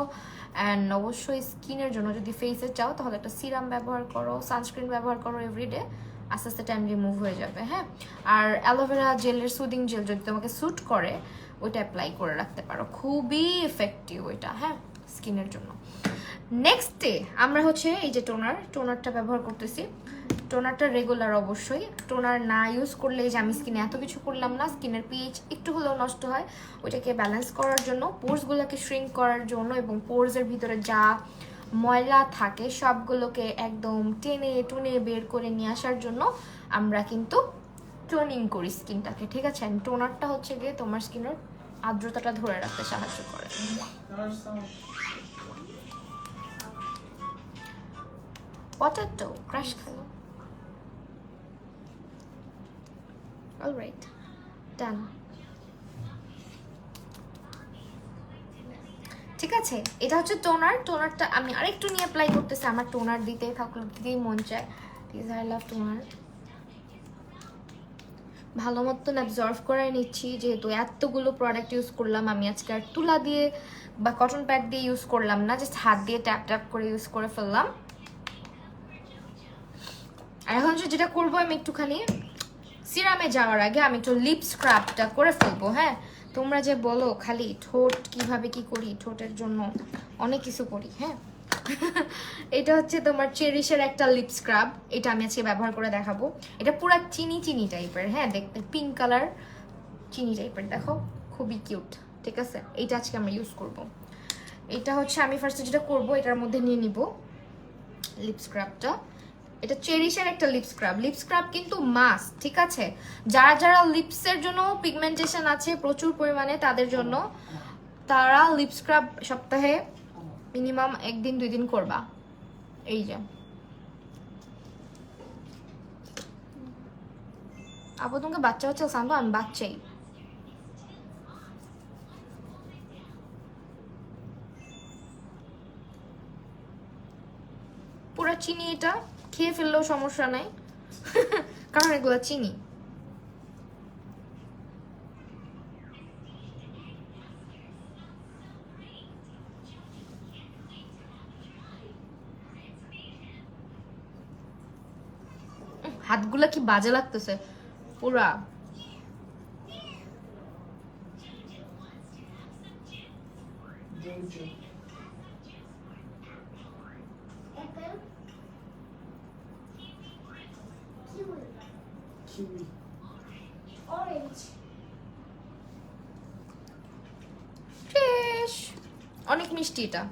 অ্যান্ড অবশ্যই স্কিনের জন্য যদি ফেসে চাও তাহলে একটা সিরাম ব্যবহার করো, সানস্ক্রিন ব্যবহার করো এভরিডে, আস্তে আস্তে ট্যান রিমুভ হয়ে যাবে। হ্যাঁ, আর অ্যালোভেরা জেলের সুদিং জেল যদি তোমাকে স্যুট করে ওইটা অ্যাপ্লাই করে রাখতে পারো, খুবই এফেক্টিভ ওইটা। হ্যাঁ, স্কিনের জন্য। নেক্সট ডে আমরা হচ্ছে এই যে টোনারটা ব্যবহার করতেছি। টোনারটা রেগুলার অবশ্যই, টোনার না ইউজ করলে যে আমি স্কিনে এত কিছু করলাম না, স্কিনের পিএইচ একটু হলেও নষ্ট হয়। ওইটাকে ব্যালেন্স করার জন্য, পোর্সগুলোকে শ্রিঙ্ক করার জন্য, এবং পোর্সের ভিতরে যা ময়লা থাকে সবগুলোকে একদম টেনে টুনে বের করে নিয়ে আসার জন্য আমরা কিন্তু টোনিং করি স্কিনটাকে, ঠিক আছে। টোনারটা হচ্ছে গিয়ে তোমার স্কিনের আর্দ্রতাটা ধরে রাখতে সাহায্য করে। পটেটো ক্রাশ খেলো। অলরাইট, ডান। ঠিক আছে, এটা হচ্ছে টোনার। টোনারটা আমি আরেকটু নিয়ে অ্যাপ্লাই করতেছি, আমার টোনার দিতে থাকলে দিতেই মন চায়। Please, I love toner. ভালো মতন অ্যাবজর্ভ করে নিচ্ছি, যেহেতু এতগুলো প্রোডাক্ট ইউজ করলাম। আমি আজকে আর তুলা দিয়ে বা কটন প্যাড দিয়ে ইউজ করলাম না, জাস্ট হাত দিয়ে ট্যাপ ট্যাপ করে ইউজ করে ফেললাম। আর এখন যেটা করবো, আমি একটুখানি সিরামে যাওয়ার আগে আমি একটু লিপ স্ক্রাবটা করে ফেলবো। হ্যাঁ, তোমরা যে বলো খালি ঠোঁট কিভাবে কি করি, ঠোঁটের জন্য অনেক কিছু করি। হ্যাঁ, এটা হচ্ছে তোমার চেরিশের একটা লিপ স্ক্রাব, এটা আমি আজকে ব্যবহার করে দেখাবো। এটা পুরো চিনি চিনি টাইপের, হ্যাঁ, দেখতে পিঙ্ক কালার চিনি টাইপের, দেখো খুবই কিউট, ঠিক আছে। এইটা আজকে আমরা ইউজ করব। এটা হচ্ছে আমি ফার্স্টে যেটা করব, এটার মধ্যে নিয়ে নিব লিপ স্ক্রাবটা। এটা চেরিশের একটা লিপ স্ক্রাব। লিপ স্ক্রাব কিন্তু মাস্ট, ঠিক আছে। যারা যারা লিপসের জন্য পিগমেন্টেশন আছে প্রচুর পরিমাণে, তাদের জন্য তারা লিপ স্ক্রাব সপ্তাহে মিনিমাম 1-2 দিন করবা। এই যে আপু তোমাকে বাচ্চা হচ্ছে, সামতো আমি বাচ্চাই। পুরা চিনি, এটা খেয়ে ফেললেও সমস্যা নাই কারণ এগুলো চিনি। হাতগুলা কি বাজে লাগতেছে পুরা। অনেক মিষ্টি এটা,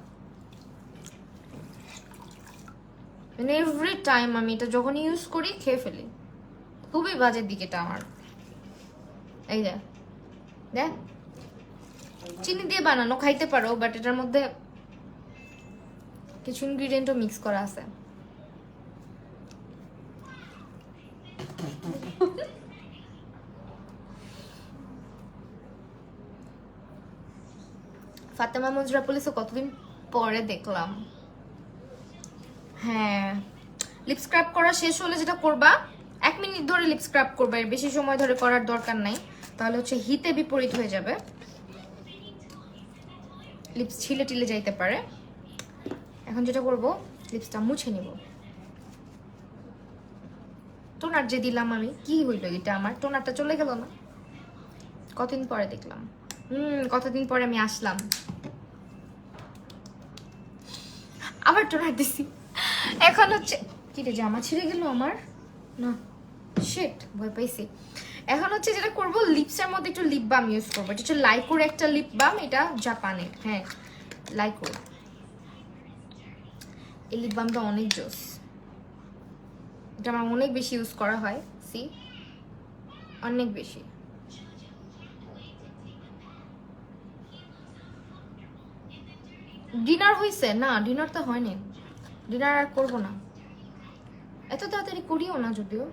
মানে এভরি টাইম আমি এটা যখন ইউজ করি খেয়ে ফেলি। খুবই বাজের দিকে এটা আমার। এই যে দেখ, চিনি দিয়ে বানানো, খাইতে পারো, বাট এটার মধ্যে কিছু ইনগ্রিডিয়েন্টও মিক্স করা আছে। ফাতেমা মজরা পুলিশও কতদিন পরে দেখলাম। হ্যাঁ, লিপ স্ক্রাব করা শেষ হলে যেটা করবা, 1 মিনিট ধরে লিপ স্ক্রাব করবা, এর বেশি সময় ধরে করার দরকার নাই, তাহলে হচ্ছে হিতে বিপরীত হয়ে যাবে, লিপস ছিলে টিলে যাইতে পারে। এখন যেটা করব, লিপসটা মুছে নিব। টোনার যে দিলাম আমি, কি হইলো এটা আমার? টোনারটা চলে গেল না? কতদিন পরে দেখলাম, কতদিন পরে আমি আসলাম, আবার টোনার দিছি। এখন হচ্ছে কি রে, জামা ছিঁড়ে গেল আমার? না, শিট, ভয় পাইছি। এখন হচ্ছে যেটা করব, লিপসের মধ্যে একটু লিপ বাম ইউজ করবো। এটা হচ্ছে লাইকোর একটা লিপ বাম, এটা জাপানের। হ্যাঁ, লাইকোর এই লিপ বামটা অনেক জোস, এটা আমার অনেক বেশি ইউজ করা হয়। সি, অনেক বেশি। ডিনার হয়েছে? না, ডিনার তো হয়নি, ডিনার আর করবো না, এত তাড়াতাড়ি করিও না যদিও।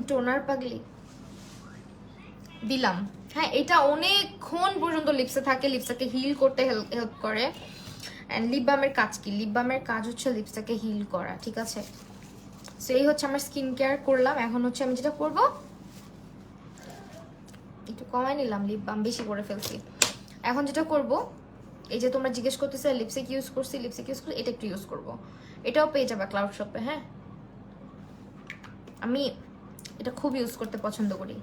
টোনার পাগলি দিলাম। হ্যাঁ, এটা অনেকক্ষণ পর্যন্ত লিপসে থাকে, লিপসটাকে হিল করতে হেল্প করে। অ্যান্ড লিপ বামের কাজ কি? লিপ বামের কাজ হচ্ছে লিপসটাকে হিল করা, ঠিক আছে? সো এই হচ্ছে আমার স্কিন কেয়ার করলাম। এখন হচ্ছে আমি যেটা করব, একটু কমাই নিলাম, লিপ বাম বেশি করে ফেলছি। এখন যেটা করব, এই যে তোমরা জিজ্ঞেস করতেছে লিপস্টিক ইউজ করছি, লিপস্টিক ইউজ করছি, এটা একটু ইউজ করব। এটাও পেয়ে যাবে ক্লাউড শপে। হ্যাঁ, আমি এটা খুব ইউজ করতে পছন্দ করি।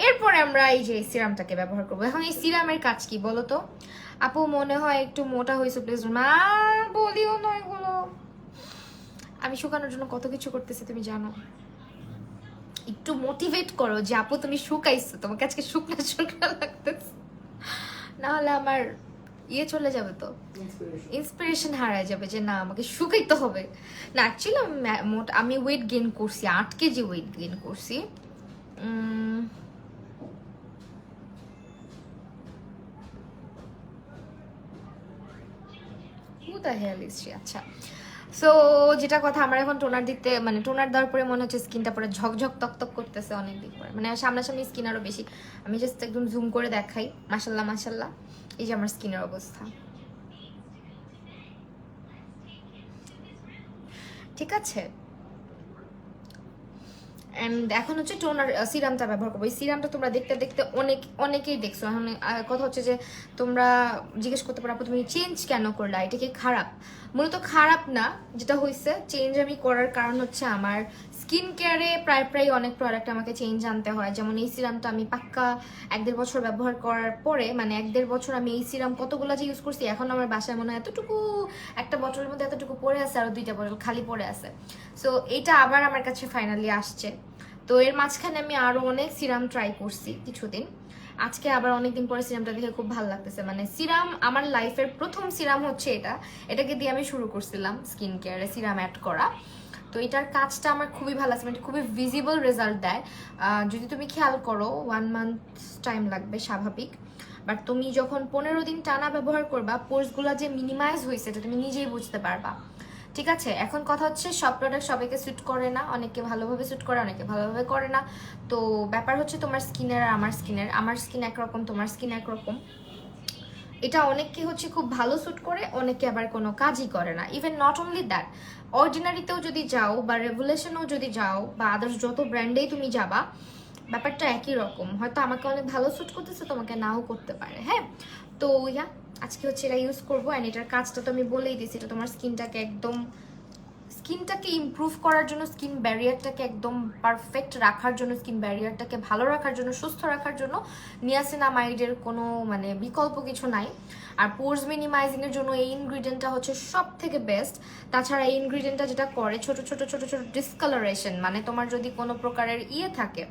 এরপরে আমরা এই যে সিরামটাকে ব্যবহার করবো। এখন এই সিরামের কাজ কি বলো তো? আপু মনে হয় একটু মোটা হয়েছে, প্লিজ মা বলিও না এগুলো। আমি শুকানোর জন্য কত কিছু করতেছি তুমি জানো। একটু মোটিভেট করো যে আপু তুমি শুকাইছো, তোমাকে আজকে শুকনা শুকনা লাগতেছে, না হলে আমার ইয়ে চলে যাবে, তো ইন্সপিরেশন হারায় যাবে যে না আমাকে শুকাইতে হবে। না, অ্যাকচুয়ালি আমি ওয়েট গেইন করছি, 8 কেজি ওয়েট গেইন করছি। আচ্ছা, সো যেটা কথা, আমার এখন টোনার দিতে, মানে টোনার দেওয়ার পরে মনে হচ্ছে স্কিনটা পরে ঝকঝক তকতক করতেছে অনেকদিন পরে, মানে সামনাসামনি স্কিন আরো বেশি। আমি জাস্ট একদম জুম করে দেখাই, মাশাল্লাহ মাশাল্লাহ, এই যে আমার স্কিনের অবস্থা, ঠিক আছে? অ্যান্ড এখন হচ্ছে টোনার সিরামটা ব্যবহার করবো। এই সিরামটা তোমরা দেখতে দেখতে অনেকেই দেখছো। এখন কথা হচ্ছে যে তোমরা জিজ্ঞেস করতে পারো আপু তুমি চেঞ্জ কেন করলা, এটা কি খারাপ? মূলত খারাপ না, যেটা হয়েছে চেঞ্জ আমি করার কারণ হচ্ছে আমার স্কিন কেয়ারে প্রায় অনেক প্রোডাক্ট আমাকে চেঞ্জ আনতে হয়। যেমন এই সিরামটা আমি পাক্কা 1-1.5 বছর ব্যবহার করার পরে, মানে 1-1.5 বছর আমি এই সিরাম কতগুলো যে ইউজ করছি, এখন আমার বাসায় মনে হয় এতটুকু, একটা বটলের মধ্যে এতটুকু পড়ে আছে, আর 2টা বটল খালি পড়ে আছে। সো এটা আবার আমার কাছে ফাইনালি আসছে। তো এর মাঝখানে আমি আরো অনেক সিরাম ট্রাই করছি কিছুদিন, আজকে আবার অনেকদিন পরে সিরামটা দেখে খুব ভালো লাগতেছে। মানে সিরাম আমার লাইফের প্রথম সিরাম হচ্ছে এটাকে দিয়ে আমি শুরু করছিলাম স্কিন কেয়ারে সিরাম অ্যাড করা। তো এটার কাজটা আমার খুবই ভালো আছে, মানে খুবই ভিজিবল রেজাল্ট দেয়। যদি তুমি খেয়াল করো 1 মান্থ টাইম লাগবে স্বাভাবিক, বাট তুমি যখন 15 দিন টানা ব্যবহার করবা, পোর্সগুলো যে মিনিমাইজ হয়েছে এটা তুমি নিজেই বুঝতে পারবা। ঠিক আছে, এখন কথা হচ্ছে সব প্রোডাক্ট সবাইকে স্যুট করে না, অনেকে ভালোভাবে স্যুট করে, অনেকে ভালোভাবে করে না। তো ব্যাপার হচ্ছে তোমার স্কিনের আর আমার স্কিন একরকম, তোমার স্কিন একরকম। এটা অনেককে হচ্ছে খুব ভালো স্যুট করে, অনেকে আবার কোনো কাজই করে না। ইভেন নট অনলি দ্যাট, অর্ডিনারিতেও যদি যাও বা রেভুলেশনেও যদি যাও বা আদার্স যত ব্র্যান্ডেই তুমি যাবা, ব্যাপারটা একই রকম। হয়তো আমাকে অনেক ভালো স্যুট করতেছে, তোমাকে নাও করতে পারে। হ্যাঁ, তো ইয়া আজকে হচ্ছে এটা ইউজ করবো। অ্যান্ড এটার কাজটা তো আমি বলেই দিয়েছি, এটা তোমার স্কিনটাকে ইমপ্রুভ করার জন্য, স্কিন ব্যারিয়ারটাকে একদম পারফেক্ট রাখার জন্য, স্কিন ব্যারিয়ারটাকে ভালো রাখার জন্য, সুস্থ রাখার জন্য নিয়াসিনামাইডের কোনো মানে বিকল্প কিছু নাই। আর পোর্স মিনিমাইজিংয়ের জন্য এই ইনগ্রিডিয়েন্টটা হচ্ছে সব থেকে বেস্ট। তাছাড়া এই ইনগ্রিডিয়েন্টটা যেটা করে, ছোট ছোট ছোট ছোট ডিসকালারেশন, মানে তোমার যদি কোনো প্রকারের থাকে,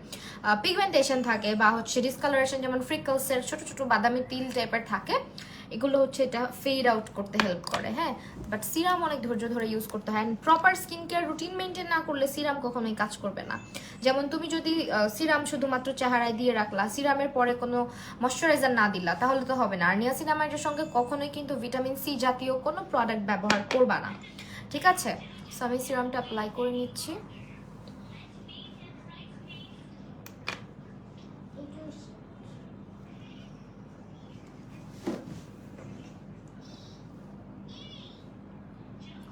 পিগমেন্টেশন থাকে বা হচ্ছে ডিসকালারেশন, যেমন ফ্রিকলসের ছোট ছোট বাদামি তিল টাইপের থাকে, এগুলো হচ্ছে এটা ফেড আউট করতে হেল্প করে। হ্যাঁ, বাট সিরাম অনেক ধৈর্য ধরে ইউজ করতে হয়। And proper skin care routine maintain না করলে সিরাম কখনোই কাজ করবে না। যেমন তুমি যদি সিরাম শুধুমাত্র চেহারায় দিয়ে রাখলা, সিরামের পরে কোনো ময়শ্চারাইজার না দিলা, তাহলে তো হবে না। আর নিয়াসিনামাইডের সঙ্গে কখনোই কিন্তু ভিটামিন সি জাতীয় কোনো প্রোডাক্ট ব্যবহার করবা না। ঠিক আছে, সো আমি সিরামটা অ্যাপ্লাই করে নিচ্ছি।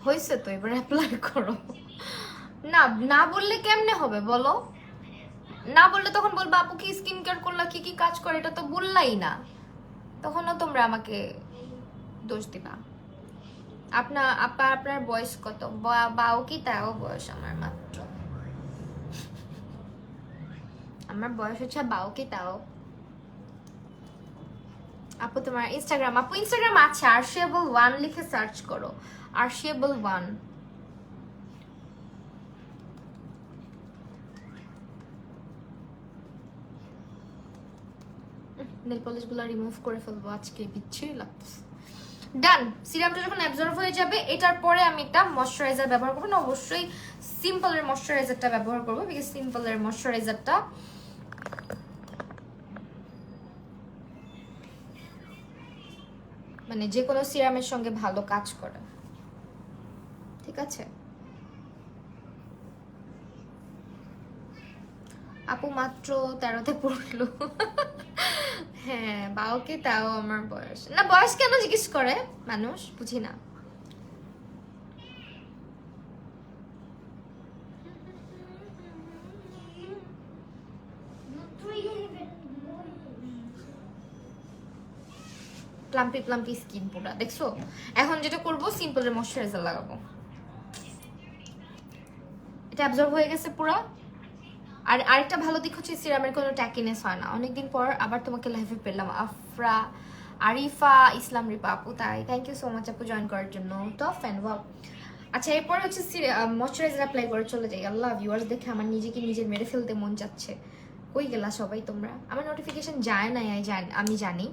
হয়েছে তো, এবার অ্যাপ্লাই করো। না না বললে কেমনে হবে বলো? না বললে তখন বলবো আপু কি স্কিন কেয়ার করলা, কি কি কাজ করে, এটা তো বললাই না, তখনও তোমরা আমাকে দোষ দিবা। আপনার বয়স কত? বাও কি তাও বয়স আমার মাত্র, আমার বয়স হচ্ছে বাও কি তাও। আপু তোমার ইনস্টাগ্রাম আছে, আরশিয়েবল1 লিখে সার্চ করো, আরশিয়েবল1। নেল পলিশ গুলো রিমুভ করে ফেলবো আজকে, বিচ্ছিরি লাগতেছে। ডান, সিরামটা যখন অ্যাবজর্ব হয়ে যাবে, এটার পরে আমি একটা ময়শ্চারাইজার ব্যবহার করবো না, অবশ্যই সিম্পলের ময়শ্চারাইজারটা ব্যবহার করবো, বিকজ সিম্পলের ময়শ্চারাইজারটা মানে যে কোনো সিরামের সঙ্গে ভালো কাজ করে। ঠিক আছে আপু, মাত্র 13তে পড়লো। হ্যাঁ, বাওকে তাও আমার বয়স না। বয়স কেন জিজ্ঞেস করে মানুষ, বুঝি না। প্লাম্পি প্লাম্পি স্কিন পুরা দেখছো। এখন যেটা করবো, সিম্পলের ময়শ্চারাইজার লাগাবো। এটা অ্যাবজর্ব হয়ে গেছে পুরা। আর আরেকটা ভালো দিক হচ্ছে সিরামের কোনো ট্যাকিনেস হয় না। অনেকদিন পর আবার তোমাকে লাইভে পেলাম, আরিফা ইসলাম রিপা আপু। তাই থ্যাংক ইউ সো মাচ আপু জয়েন করার জন্য, টপ ফ্যান। ওয়াও। আচ্ছা, এরপর হচ্ছে ময়শ্চারাইজার অ্যাপ্লাই করে চলে যাই। আল্লাহ, ভিউয়ার্স দেখে আমার নিজেকে নিজে মেরে ফেলতে মন যাচ্ছে। কই গেলা সবাই তোমরা? আমার নোটিফিকেশন যায় না, আমি জানি।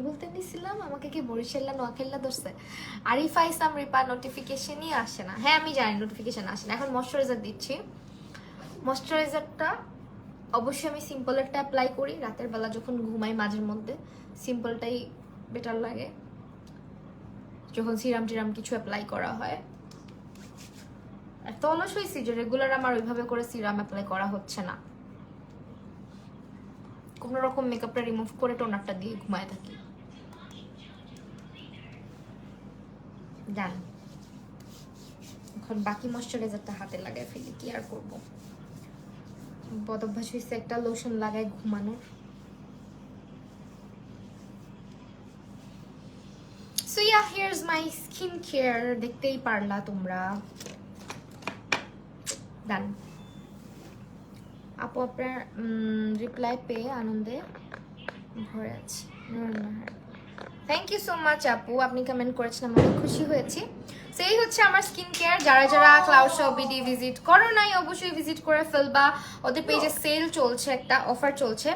বলতে দিছিলাম, আমাকে কি বরিশাল্লা নোয়াখাল্লা ধরছে? আরিফা ইসলাম রিপা নোটিফিকেশনই আসে না। হ্যাঁ আমি জানি নোটিফিকেশন আসে না। এখন ময়শ্চারাইজার দিচ্ছি। ময়শ্চারাইজারটা অবশ্যই আমি সিম্পলেরটা অ্যাপ্লাই করি রাতের বেলা যখন ঘুমাই, মাঝের মধ্যে সিম্পলটাই বেটার লাগে যখন সিরাম টিরাম কিছু অ্যাপ্লাই করা হয়। এত অলস হয়েছি যে রেগুলার আমার ওইভাবে করে সিরাম অ্যাপ্লাই করা হচ্ছে না। কোনো রকম মেকআপটা রিমুভ করে টোনারটা দিয়ে ঘুমায় থাকি। ডান, এখন বাকি ময়শ্চারাইজারটা হাতে লাগাই ফেলি, কি আর করবো। বদ অভ্যাস হয়েছে একটা লোশন লাগাই ঘুমানোর। সো ইয়া, হিয়ারস মাই স্কিন কেয়ার। দেখতেই পারলা তোমরা। ডান আপু, আপনার রিপ্লাই পেয়ে আনন্দে ভরে আছি। থ্যাংক ইউ সো মাচ আপু, আপনি কমেন্ট করেছেন, আমি অনেক খুশি হয়েছি। সেই হচ্ছে আমার স্কিন কেয়ার। যারা যারা ক্লাউড শপ বিডি ভিজিট করো নাই, অবশ্যই ভিজিট করে ফেলবা। ওদের পেজে সেল চলছে, একটা অফার চলছে।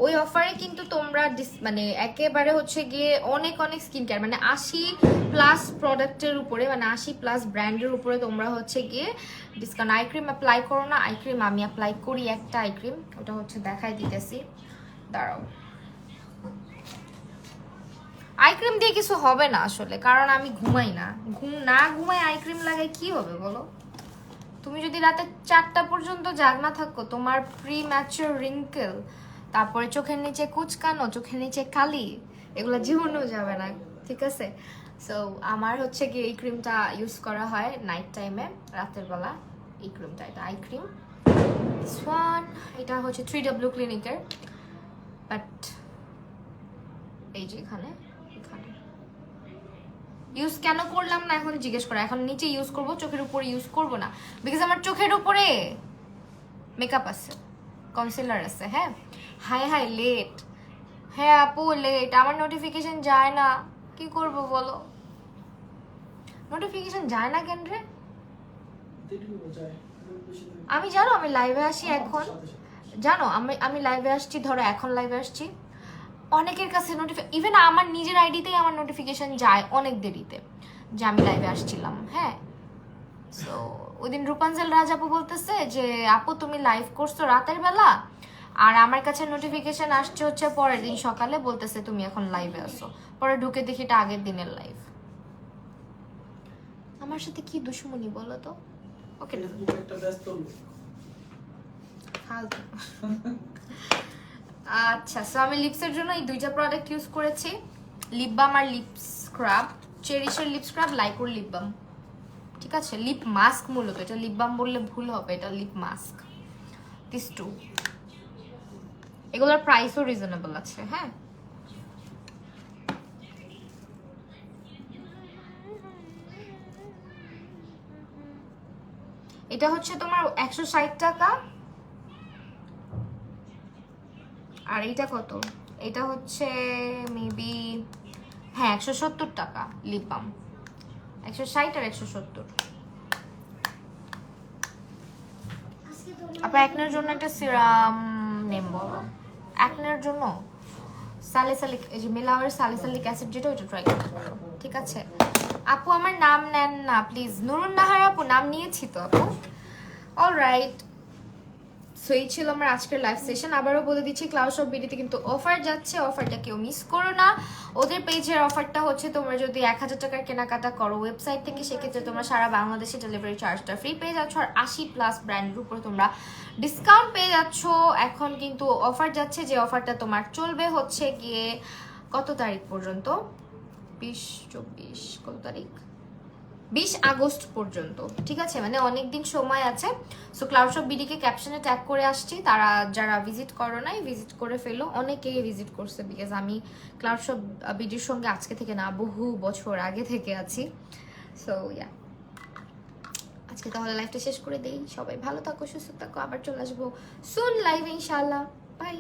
ওই অফারে কিন্তু তোমরা মানে একেবারে হচ্ছে গিয়ে অনেক অনেক স্কিন কেয়ার, মানে 80+ প্রোডাক্টের উপরে, মানে 80+ ব্র্যান্ডের উপরে তোমরা হচ্ছে গিয়ে ডিসকাউন্ট। আই ক্রিম অ্যাপ্লাই করো না? আই ক্রিম আমি অ্যাপ্লাই করি, একটা আই ক্রিম, ওটা হচ্ছে দেখাই দিতেছি, দাঁড়াও। আই ক্রিম দিয়ে কিছু হবে না আসলে, কারণ আমি ঘুমাই না। ঘুমাই আই ক্রিম লাগাই কি হবে বলো? তুমি যদি রাতে 4টা পর্যন্ত জাগনা থাকো, তোমার প্রি ম্যাচিওর রিঙ্কেল, তারপরে চোখের নিচে কুচকানো, চোখের নিচে কালি, এগুলো জীবনেও যাবে না, ঠিক আছে? সো আমার হচ্ছে কি এই ক্রিমটা ইউজ করা হয় নাইট টাইমে, রাতের বেলা। এই ক্রিমটা, এটা আই ক্রিম ওয়ান, এটা হচ্ছে 3W ক্লিনিকের। বাট এই যে এখানে ইউজ কেন করলাম না এখন জিজ্ঞেস করা, এখন নিচে ইউজ করব, চোখের উপরে ইউজ করব না, বিকজ আমার চোখের উপরে মেকআপ আছে, কনসিলার আছে। হ্যাঁ হাই হাই লেট, হ্যাঁ আপু লেট, আমার নোটিফিকেশন যায় না, কি করব বলো? নোটিফিকেশন যায় না কেন রে? আমি জানো আমি লাইভে আসি এখন, জানো আমি লাইভে আসছি, ধরো এখন লাইভে আসছি, অনেকের কাছে ইভেন আমার নিজের আইডিতেই আমার নোটিফিকেশন যায় অনেক দেরিতে যে আমি লাইভে আসছিলাম। হ্যাঁ, সো ওই দিন রূপাঞ্জল রাজ আপু বলতেছে যে আপু তুমি লাইভ করছো রাতের বেলা, আর আমার কাছে নোটিফিকেশন আসছে হচ্ছে পরের দিন সকালে, বলতেছে তুমি এখন লাইভে আসো। পরে ঢুকে দেখি এটা আগের দিনের লাইভ। আমার সাথে কি দুশ্মনী বলো তো? ওকে ফালতু। আচ্ছা, সো আমি লিপসের জন্য এই 2টা প্রোডাক্ট ইউজ করেছি, লিপ বাম আর লিপ স্ক্রাব। চেরিশের লিপ স্ক্রাব, লাইকোর লিপ বাম, ঠিক আছে? লিপ মাস্ক মূলত, এটা লিপ বাম বললে ভুল হবে, এটা লিপ মাস্ক। দিস টু, এগুলোর প্রাইসও রিজনেবল আছে। হ্যাঁ, এটা হচ্ছে তোমার 160 টাকা, আর এইটা কত? এটা হচ্ছে মেবি হ্যাঁ 170 টাকা লিপ বাম, 160 আর 170। আপনার একনের জন্য একটা সিরাম নেম বলো, একনের জন্য স্যালিসাইলিক, এই যে মিলাওয়ের স্যালিসাইলিক অ্যাসিড যেটা, ওটা ট্রাই করতে পারো, ঠিক আছে? আপু আমার নাম নেন না প্লিজ। নুরুন নাহার আপু, নাম নিয়েছি তো আপু। অলরাইট, সো এই ছিল আমার আজকের লাইভ সেশন। আবারও বলে দিচ্ছি, ক্লাউড শপ বিডিতে কিন্তু অফার যাচ্ছে, অফারটা কেউ মিস করো না। ওদের পেজের অফারটা হচ্ছে তোমরা যদি 1000 টাকার কেনাকাটা করো ওয়েবসাইট থেকে, সেক্ষেত্রে তোমরা সারা বাংলাদেশে ডেলিভারি চার্জটা ফ্রি পেয়ে যাচ্ছ, আর 80+ ব্র্যান্ডের উপর তোমরা ডিসকাউন্ট পেয়ে যাচ্ছ। এখন কিন্তু অফার যাচ্ছে, যে অফারটা তোমার চলবে হচ্ছে গিয়ে কত তারিখ পর্যন্ত? 20-24 কত তারিখ? 20 আগস্ট পর্যন্ত, ঠিক আছে? মানে অনেক দিন সময় আছে। সো ক্লাউড শপ বিডিকে ক্যাপশনে ট্যাগ করে আসছি, তারা যারা ভিজিট করো নাই ভিজিট করে ফেলো। অনেকেই ভিজিট করছে, বিকজ আমি ক্লাউড শপ বিডির সঙ্গে আজকে থেকে না, বহু বছর আগে থেকে আছি। সো ইয়া, আজকে তাহলে লাইভটা শেষ করে দেই। সবাই ভালো থাকো, সুস্থ থাকো, আবার চলে আসবো সুন লাইভ ইনশাআল্লাহ। বাই।